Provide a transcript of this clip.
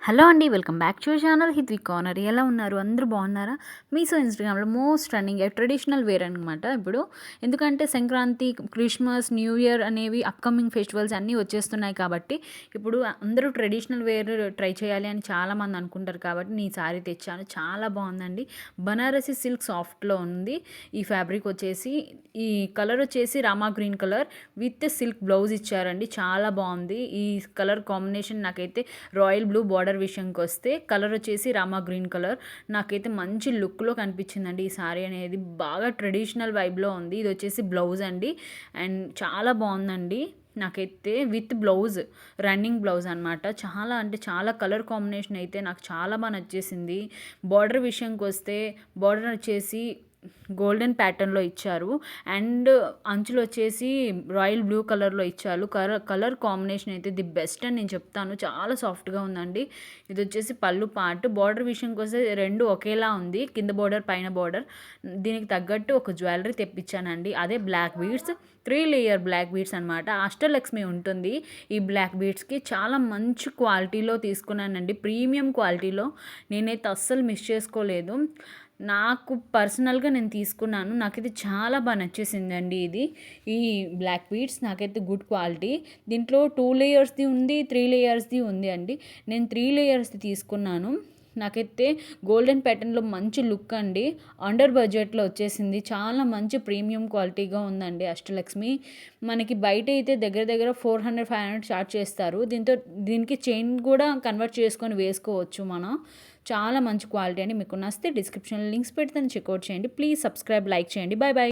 Hello అండి. Welcome back to channel Hithvi corner. ఎలా ఉన్నారు? అందరూ బాగున్నారా? మీషో ఇన్‌స్టాగ్రామ్‌లో మోస్ట్ ట్రెండింగ్ ట్రెడిషనల్ వేర్ అనమాట ఇప్పుడు. ఎందుకంటే సంక్రాంతి, క్రిస్మస్, న్యూ ఇయర్ అనేవి అప్‌కమింగ్ ఫెస్టివల్స్ అన్నీ వచ్చేస్తున్నాయి కాబట్టి, ఇప్పుడు అందరూ ట్రెడిషనల్ వేర్ ట్రై చేయాలి అని చాలామంది అనుకుంటారు కాబట్టి, నేను ఈ సారీ తెచ్చాను. చాలా బాగుందండి. బనారసి సిల్క్ సాఫ్ట్‌లో ఉంది. ఈ ఫ్యాబ్రిక్ వచ్చేసి, ఈ కలర్ వచ్చేసి Rama green colour with silk blouse ఇచ్చారండి. చాలా బాగుంది. ఈ కలర్ కాంబినేషన్ నాకైతే రాయల్ బ్లూ బార్డర్ విషయంకి వస్తే కలర్ వచ్చేసి రామా గ్రీన్ కలర్ నాకైతే మంచి లుక్లో కనిపించిందండి. ఈ సారీ అనేది బాగా ట్రెడిషనల్ వైబ్లో ఉంది. ఇది వచ్చేసి బ్లౌజ్ అండి అండ్ చాలా బాగుందండి. నాకైతే విత్ బ్లౌజ్ రన్నింగ్ బ్లౌజ్ అనమాట. చాలా అంటే చాలా కలర్ కాంబినేషన్ అయితే నాకు చాలా బాగా నచ్చేసింది. బార్డర్ విషయంకి వస్తే బార్డర్ వచ్చేసి గోల్డెన్ ప్యాటర్న్లో ఇచ్చారు అండ్ అంచులు వచ్చేసి రాయల్ బ్లూ కలర్లో ఇచ్చారు. కలర్ కాంబినేషన్ అయితే ది బెస్ట్ అని నేను చెప్తాను. చాలా సాఫ్ట్గా ఉందండి. ఇది వచ్చేసి పళ్ళు పార్ట్. బార్డర్ విషయంకి వస్తే రెండు ఒకేలా ఉంది. కింద బార్డర్ పైన బార్డర్. దీనికి తగ్గట్టు ఒక జ్యువెలరీ తెప్పించానండి. అదే black beads 3 layer black beads అనమాట. అష్టలక్ష్మి ఉంటుంది ఈ బ్లాక్ బీడ్స్కి. చాలా మంచి క్వాలిటీలో తీసుకున్నానండి. ప్రీమియం క్వాలిటీలో. నేనైతే అస్సలు మిస్ చేసుకోలేదు. నాకు పర్సనల్గా నేను తీసుకున్నాను. నాకైతే చాలా బాగా నచ్చేసిందండి ఇది. ఈ బ్లాక్ బీడ్స్ నాకైతే గుడ్ క్వాలిటీ. దీంట్లో 2 లేయర్స్ది ఉంది, 3 లేయర్స్ది ఉంది అండి. నేను 3 లేయర్స్ది తీసుకున్నాను. నాకైతే గోల్డెన్ ప్యాటర్న్లో మంచి లుక్ అండి. అండర్ బడ్జెట్లో వచ్చేసింది. చాలా మంచి ప్రీమియం క్వాలిటీగా ఉందండి అష్టలక్ష్మి. మనకి బయట అయితే దగ్గర దగ్గర 400, 500 చార్జ్ చేస్తారు. దీనికి చైన్ కూడా కన్వర్ట్ చేసుకొని వేసుకోవచ్చు మనం. చాలా మంచి క్వాలిటీ అండి. మీకు నచ్చితే డిస్క్రిప్షన్లో లింక్స్ పెడతాను, చెక్అవుట్ చేయండి. ప్లీజ్ సబ్స్క్రైబ్, లైక్ చేయండి. Bye bye.